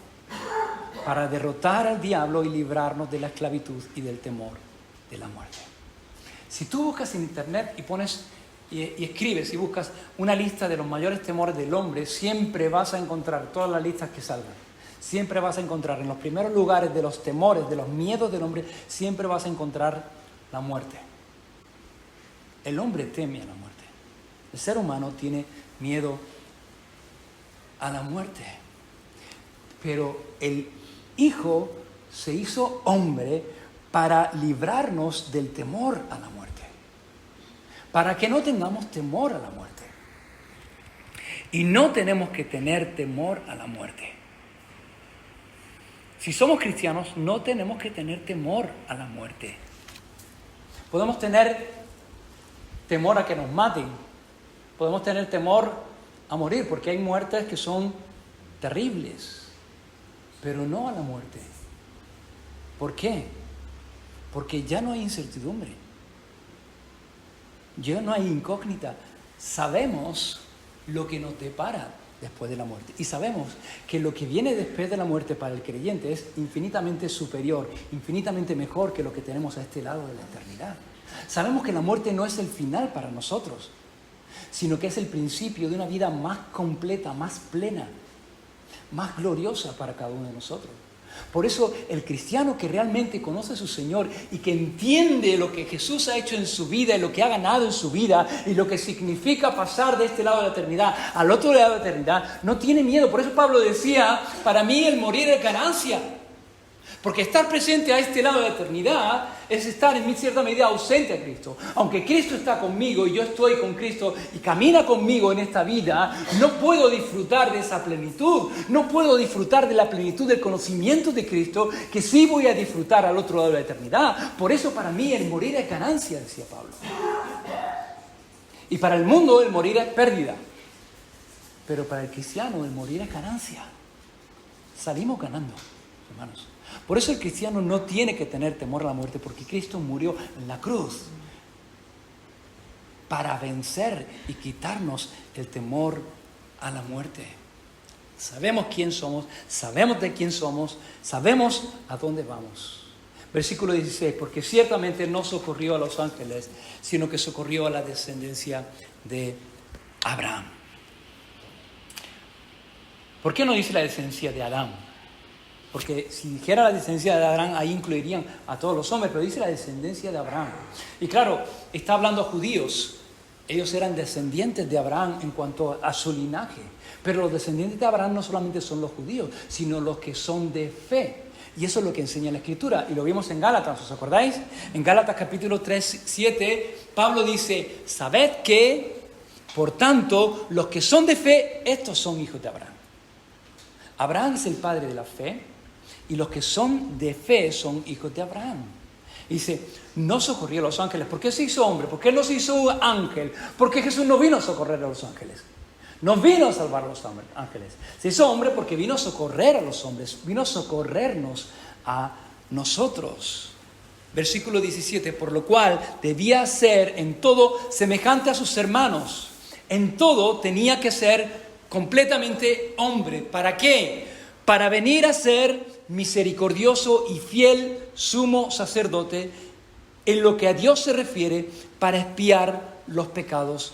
[SPEAKER 1] Para derrotar al diablo y librarnos de la esclavitud y del temor de la muerte. Si tú buscas en internet y pones y escribes y buscas una lista de los mayores temores del hombre, siempre vas a encontrar todas las listas que salgan. Siempre vas a encontrar en los primeros lugares de los temores, de los miedos del hombre, siempre vas a encontrar la muerte. El hombre teme a la muerte. El ser humano tiene miedo a la muerte. Pero el Hijo se hizo hombre para librarnos del temor a la muerte. Para que no tengamos temor a la muerte. Y no tenemos que tener temor a la muerte. Si somos cristianos, no tenemos que tener temor a la muerte. Podemos tener temor a que nos maten. Podemos tener temor a morir, porque hay muertes que son terribles. Pero no a la muerte. ¿Por qué? Porque ya no hay incertidumbre. Ya no hay incógnita. Sabemos lo que nos depara después de la muerte. Y sabemos que lo que viene después de la muerte para el creyente es infinitamente superior, infinitamente mejor que lo que tenemos a este lado de la eternidad. Sabemos que la muerte no es el final para nosotros, sino que es el principio de una vida más completa, más plena, más gloriosa para cada uno de nosotros. Por eso el cristiano que realmente conoce a su Señor y que entiende lo que Jesús ha hecho en su vida y lo que ha ganado en su vida y lo que significa pasar de este lado de la eternidad al otro lado de la eternidad, no tiene miedo. Por eso Pablo decía, para mí el morir es ganancia. Porque estar presente a este lado de la eternidad es estar en cierta medida ausente a Cristo. Aunque Cristo está conmigo y yo estoy con Cristo y camina conmigo en esta vida, no puedo disfrutar de esa plenitud. No puedo disfrutar de la plenitud del conocimiento de Cristo que sí voy a disfrutar al otro lado de la eternidad. Por eso para mí el morir es ganancia, decía Pablo. Y para el mundo el morir es pérdida. Pero para el cristiano el morir es ganancia. Salimos ganando, hermanos. Por eso el cristiano no tiene que tener temor a la muerte, porque Cristo murió en la cruz para vencer y quitarnos el temor a la muerte. Sabemos quién somos, sabemos de quién somos, sabemos a dónde vamos. Versículo 16, porque ciertamente no socorrió a los ángeles, sino que socorrió a la descendencia de Abraham. ¿Por qué no dice la descendencia de Adán? Porque si dijera la descendencia de Abraham, ahí incluirían a todos los hombres, pero dice la descendencia de Abraham. Y claro, está hablando a judíos. Ellos eran descendientes de Abraham en cuanto a su linaje. Pero los descendientes de Abraham no solamente son los judíos, sino los que son de fe. Y eso es lo que enseña la Escritura. Y lo vimos en Gálatas, ¿os acordáis? En Gálatas capítulo 3, 7, Pablo dice, sabed que, por tanto, los que son de fe, estos son hijos de Abraham. Abraham es el padre de la fe. Y los que son de fe son hijos de Abraham. Dice, no socorrió a los ángeles. ¿Por qué se hizo hombre? ¿Por qué no se hizo ángel? Porque Jesús no vino a socorrer a los ángeles. No vino a salvar a los ángeles. Se hizo hombre porque vino a socorrer a los hombres. Vino a socorrernos a nosotros. Versículo 17, por lo cual debía ser en todo semejante a sus hermanos. En todo tenía que ser completamente hombre. ¿Para qué? Para venir a ser misericordioso y fiel sumo sacerdote en lo que a Dios se refiere, para expiar los pecados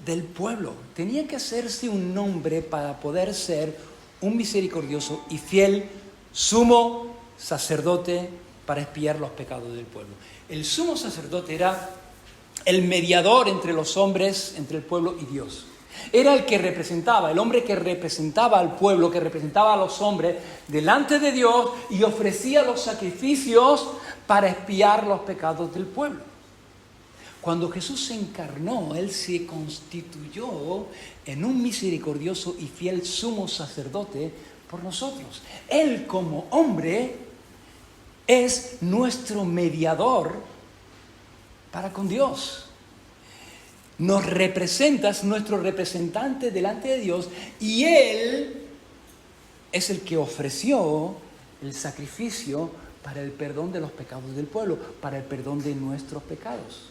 [SPEAKER 1] del pueblo. Tenía que hacerse un hombre para poder ser un misericordioso y fiel sumo sacerdote para expiar los pecados del pueblo. El sumo sacerdote era el mediador entre los hombres, entre el pueblo y Dios. Era el que representaba, el hombre que representaba al pueblo, que representaba a los hombres delante de Dios y ofrecía los sacrificios para expiar los pecados del pueblo. Cuando Jesús se encarnó, Él se constituyó en un misericordioso y fiel sumo sacerdote por nosotros. Él como hombre es nuestro mediador para con Dios. Nos representa, es nuestro representante delante de Dios, y Él es el que ofreció el sacrificio para el perdón de los pecados del pueblo, para el perdón de nuestros pecados.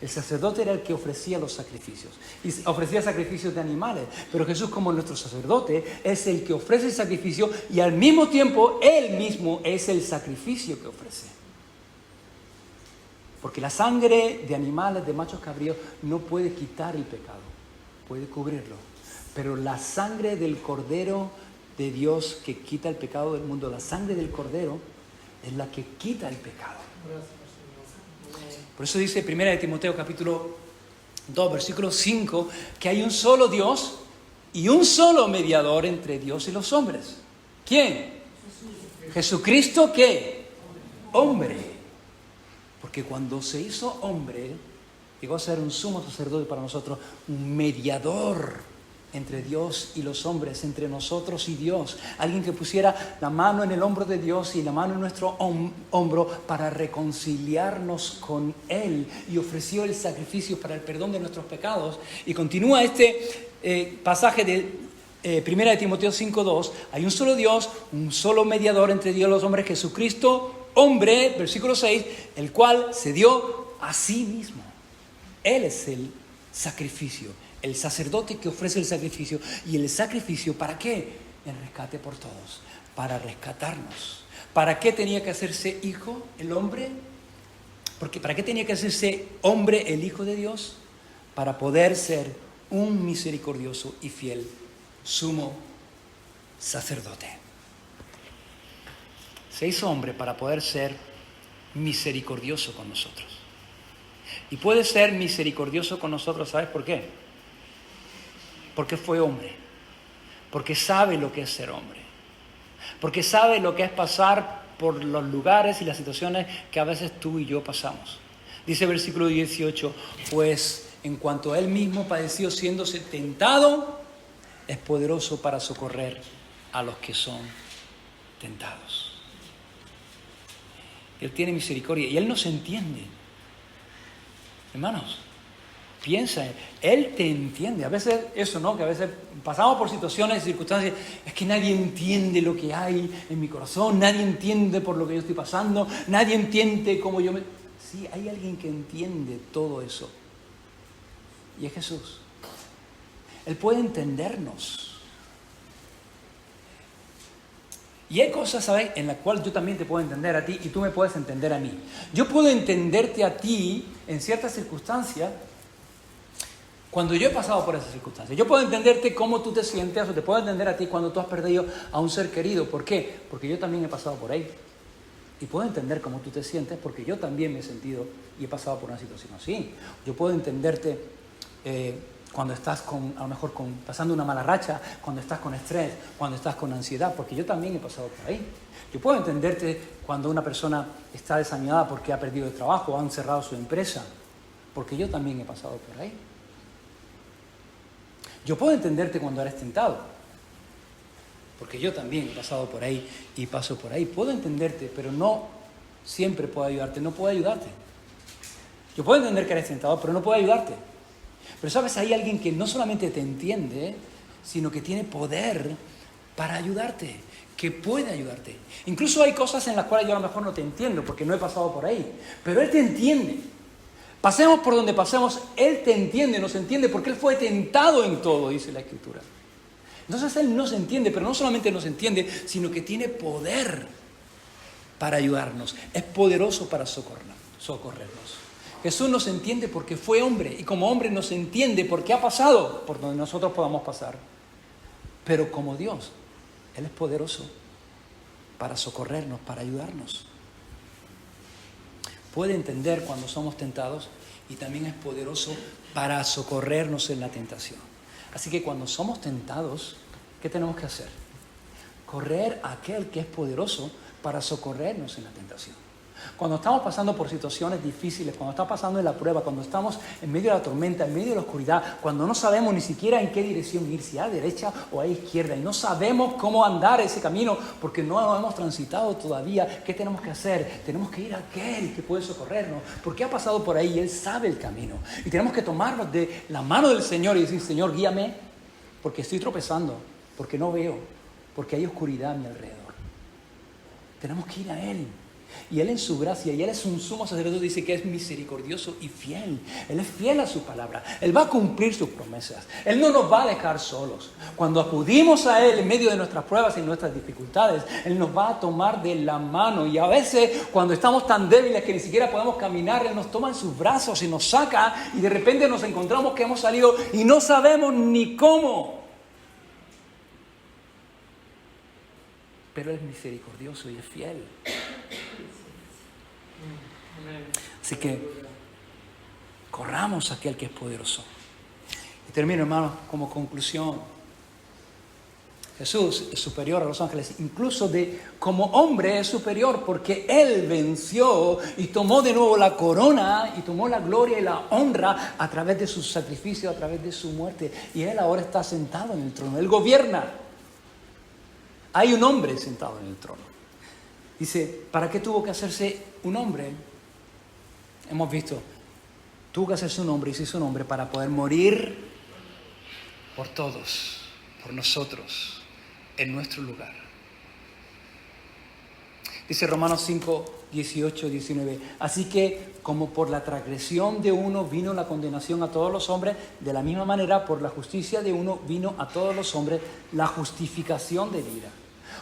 [SPEAKER 1] El sacerdote era el que ofrecía los sacrificios, y ofrecía sacrificios de animales, pero Jesús, como nuestro sacerdote, es el que ofrece el sacrificio, y al mismo tiempo Él mismo es el sacrificio que ofrece. Porque la sangre de animales, de machos cabríos, no puede quitar el pecado, puede cubrirlo. Pero la sangre del Cordero de Dios que quita el pecado del mundo, la sangre del Cordero es la que quita el pecado. Por eso dice 1 Timoteo capítulo 2, versículo 5, que hay un solo Dios y un solo mediador entre Dios y los hombres. ¿Quién? Jesucristo, ¿qué? Hombre. Porque cuando se hizo hombre, llegó a ser un sumo sacerdote para nosotros, un mediador entre Dios y los hombres, entre nosotros y Dios. Alguien que pusiera la mano en el hombro de Dios y la mano en nuestro hombro para reconciliarnos con Él, y ofreció el sacrificio para el perdón de nuestros pecados. Y continúa este pasaje de 1 Timoteo 5:2. Hay un solo Dios, un solo mediador entre Dios y los hombres, Jesucristo, hombre, versículo 6, el cual se dio a sí mismo. Él es el sacrificio, el sacerdote que ofrece el sacrificio. ¿Y el sacrificio para qué? El rescate por todos, para rescatarnos. ¿Para qué tenía que hacerse hijo el hombre? Porque ¿para qué tenía que hacerse hombre el Hijo de Dios? Para poder ser un misericordioso y fiel sumo sacerdote. Se hizo hombre para poder ser misericordioso con nosotros. Y puede ser misericordioso con nosotros, ¿sabes por qué? Porque fue hombre. Porque sabe lo que es ser hombre. Porque sabe lo que es pasar por los lugares y las situaciones que a veces tú y yo pasamos. Dice el versículo 18, pues en cuanto a Él mismo padeció siéndose tentado, es poderoso para socorrer a los que son tentados. Él tiene misericordia y Él nos entiende. Hermanos, piensa, Él te entiende. A veces eso, ¿no? Que a veces pasamos por situaciones y circunstancias, es que nadie entiende lo que hay en mi corazón, nadie entiende por lo que yo estoy pasando, nadie entiende cómo yo me... Sí, hay alguien que entiende todo eso. Y es Jesús. Él puede entendernos. Y hay cosas, ¿sabes?, en las cuales yo también te puedo entender a ti y tú me puedes entender a mí. Yo puedo entenderte a ti en ciertas circunstancias cuando yo he pasado por esas circunstancias. Yo puedo entenderte cómo tú te sientes, o te puedo entender a ti cuando tú has perdido a un ser querido. ¿Por qué? Porque yo también he pasado por ahí. Y puedo entender cómo tú te sientes porque yo también me he sentido y he pasado por una situación así. Yo puedo entenderte cuando estás a lo mejor pasando una mala racha, cuando estás con estrés, cuando estás con ansiedad, porque yo también he pasado por ahí. Yo puedo entenderte cuando una persona está desanimada porque ha perdido el trabajo o han cerrado su empresa, porque yo también he pasado por ahí. Yo puedo entenderte cuando eres tentado, porque yo también he pasado por ahí y paso por ahí. Puedo entenderte, pero no siempre puedo ayudarte, no puedo ayudarte. Yo puedo entender que eres tentado, pero no puedo ayudarte. Pero sabes, hay alguien que no solamente te entiende, sino que tiene poder para ayudarte, que puede ayudarte. Incluso hay cosas en las cuales yo a lo mejor no te entiendo porque no he pasado por ahí, pero Él te entiende. Pasemos por donde pasemos, Él te entiende, nos entiende porque Él fue tentado en todo, dice la Escritura. Entonces Él nos entiende, pero no solamente nos entiende, sino que tiene poder para ayudarnos. Es poderoso para socorrernos. Jesús nos entiende porque fue hombre y como hombre nos entiende porque ha pasado por donde nosotros podamos pasar. Pero como Dios, Él es poderoso para socorrernos, para ayudarnos. Puede entender cuando somos tentados y también es poderoso para socorrernos en la tentación. Así que cuando somos tentados, ¿qué tenemos que hacer? Correr a aquel que es poderoso para socorrernos en la tentación. Cuando estamos pasando por situaciones difíciles, cuando estamos pasando en la prueba, cuando estamos en medio de la tormenta, en medio de la oscuridad, cuando no sabemos ni siquiera en qué dirección ir, si a derecha o a izquierda, y no sabemos cómo andar ese camino porque no lo hemos transitado todavía, ¿qué tenemos que hacer? Tenemos que ir a aquel que puede socorrernos, porque ha pasado por ahí y Él sabe el camino. Y tenemos que tomarnos de la mano del Señor y decir, Señor, guíame, porque estoy tropezando, porque no veo, porque hay oscuridad a mi alrededor. Tenemos que ir a Él. Y Él en su gracia, y Él es un sumo sacerdote, dice que es misericordioso y fiel. Él es fiel a su palabra. Él va a cumplir sus promesas. Él no nos va a dejar solos. Cuando acudimos a Él en medio de nuestras pruebas y nuestras dificultades, Él nos va a tomar de la mano. Y a veces, cuando estamos tan débiles que ni siquiera podemos caminar, Él nos toma en sus brazos y nos saca. Y de repente nos encontramos que hemos salido y no sabemos ni cómo. Pero Él es misericordioso y es fiel. Así que corramos a aquel que es poderoso. Y termino, hermanos, como conclusión. Jesús es superior a los ángeles, incluso como hombre es superior porque Él venció y tomó de nuevo la corona y tomó la gloria y la honra a través de su sacrificio, a través de su muerte. Y Él ahora está sentado en el trono. Él gobierna. Hay un hombre sentado en el trono. Dice, ¿para qué tuvo que hacerse un hombre? Hemos visto, tuvo que hacerse un hombre y se hizo un hombre para poder morir por todos, por nosotros, en nuestro lugar. Dice Romanos 5, 18, 19. Así que, como por la transgresión de uno vino la condenación a todos los hombres, de la misma manera, por la justicia de uno vino a todos los hombres la justificación de vida.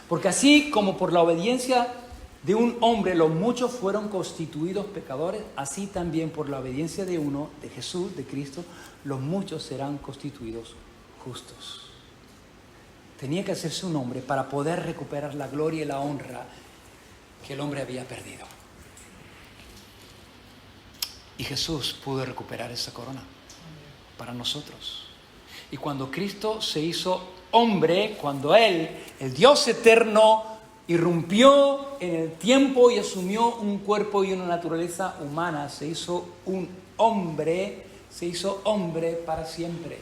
[SPEAKER 1] Porque así como por la obediencia de un hombre los muchos fueron constituidos pecadores, así también por la obediencia de uno, de Jesús, de Cristo, los muchos serán constituidos justos. Tenía que hacerse un hombre para poder recuperar la gloria y la honra que el hombre había perdido. Y Jesús pudo recuperar esa corona para nosotros. Y cuando Cristo se hizo hombre, cuando Él, el Dios eterno, irrumpió en el tiempo y asumió un cuerpo y una naturaleza humana, se hizo un hombre, se hizo hombre para siempre.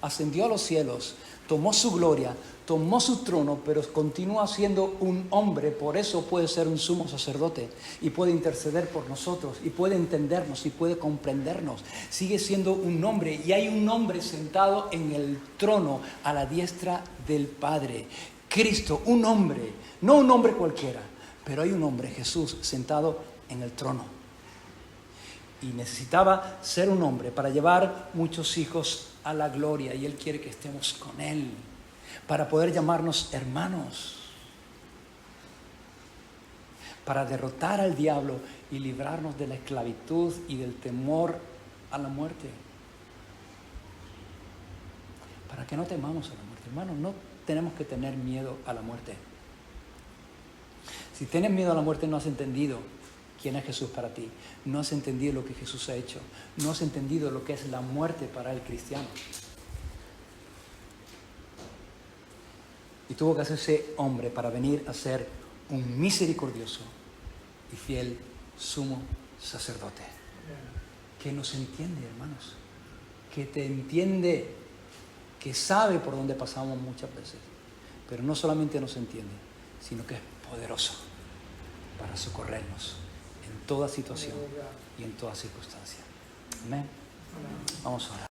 [SPEAKER 1] Ascendió a los cielos, tomó su gloria, tomó su trono, pero continúa siendo un hombre. Por eso puede ser un sumo sacerdote y puede interceder por nosotros y puede entendernos y puede comprendernos. Sigue siendo un hombre y hay un hombre sentado en el trono a la diestra del Padre. Cristo, un hombre, no un hombre cualquiera, pero hay un hombre, Jesús, sentado en el trono. Y necesitaba ser un hombre para llevar muchos hijos a la gloria, y Él quiere que estemos con Él, para poder llamarnos hermanos, para derrotar al diablo y librarnos de la esclavitud y del temor a la muerte. Para que no temamos a la muerte, hermanos, no tenemos que tener miedo a la muerte. Si tienes miedo a la muerte, no has entendido quién es Jesús para ti. No has entendido lo que Jesús ha hecho. No has entendido lo que es la muerte para el cristiano. Y tuvo que hacerse hombre para venir a ser un misericordioso y fiel sumo sacerdote. Que nos entiende, hermanos. Que te entiende, que sabe por dónde pasamos muchas veces, pero no solamente nos entiende, sino que es poderoso para socorrernos en toda situación y en toda circunstancia. Amén. Vamos a orar.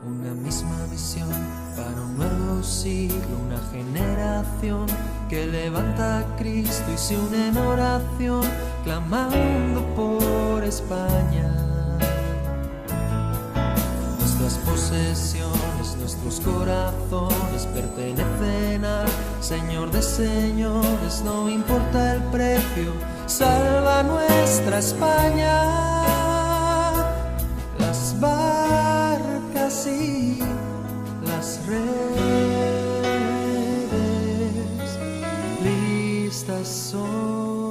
[SPEAKER 2] una misma visión para un nuevo siglo, una generación que levanta a Cristo y se une en oración, clamando por España. Nuestras posesiones, nuestros corazones pertenecen al Señor de señores, no importa el precio, salva nuestra España. Las barcas y las redes listas son.